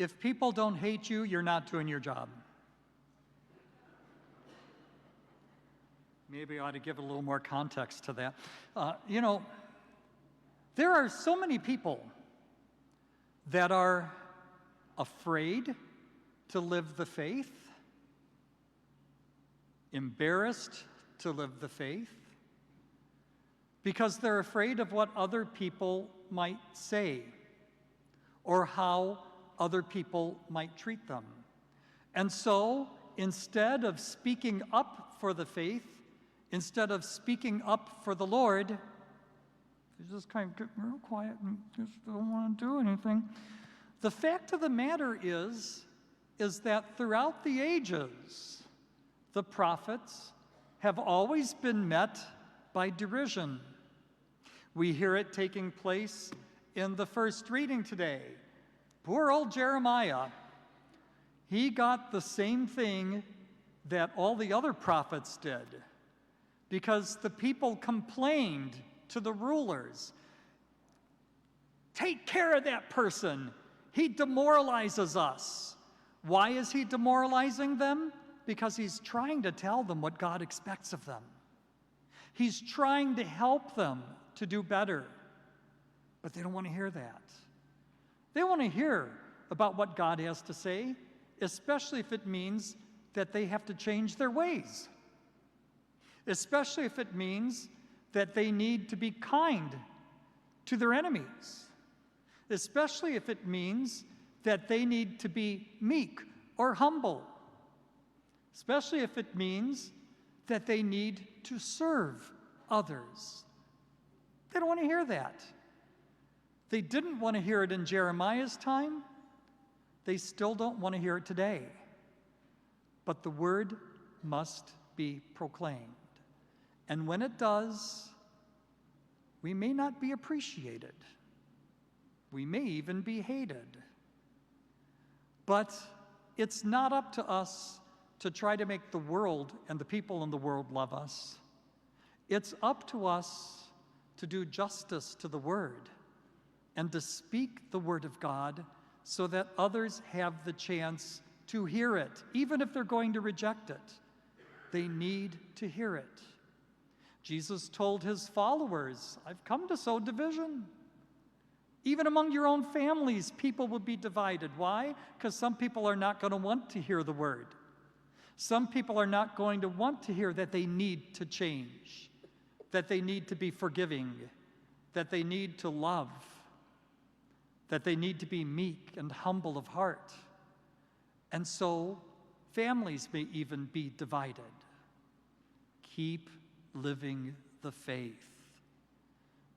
if people don't hate you, you're not doing your job. Maybe I ought to give a little more context to that. There are so many people that are afraid to live the faith, embarrassed to live the faith, because they're afraid of what other people might say or how other people might treat them. And so, instead of speaking up for the faith, instead of speaking up for the Lord, they just kind of get real quiet and just don't want to do anything. The fact of the matter is that throughout the ages, the prophets have always been met by derision. We hear it taking place in the first reading today. Poor old Jeremiah, he got the same thing that all the other prophets did, because the people complained to the rulers, "Take care of that person. He demoralizes us." Why is he demoralizing them? Because he's trying to tell them what God expects of them. He's trying to help them to do better. But they don't want to hear that. They want to hear about what God has to say, especially if it means that they have to change their ways. Especially if it means that they need to be kind to their enemies. Especially if it means that they need to be meek or humble. Especially if it means that they need to serve others. They don't want to hear that. They didn't want to hear it in Jeremiah's time. They still don't want to hear it today. But the word must be proclaimed. And when it does, we may not be appreciated. We may even be hated. But it's not up to us to try to make the world and the people in the world love us. It's up to us to do justice to the word and to speak the word of God so that others have the chance to hear it, even if they're going to reject it. They need to hear it. Jesus told his followers, "I've come to sow division." Even among your own families, people will be divided. Why? Because some people are not going to want to hear the word. Some people are not going to want to hear that they need to change, that they need to be forgiving, that they need to love, that they need to be meek and humble of heart. And so, families may even be divided. Keep living the faith,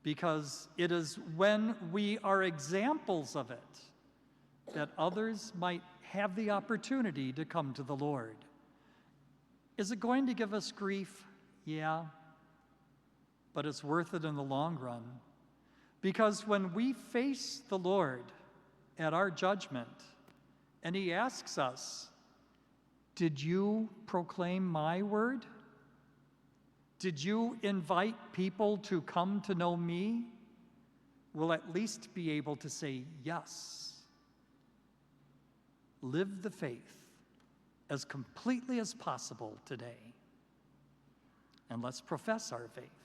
because it is when we are examples of it that others might have the opportunity to come to the Lord. Is it going to give us grief? Yeah, but it's worth it in the long run, because when we face the Lord at our judgment and he asks us, "Did you proclaim my word? Did you invite people to come to know me?" We'll at least be able to say yes. Live the faith as completely as possible today. And let's profess our faith.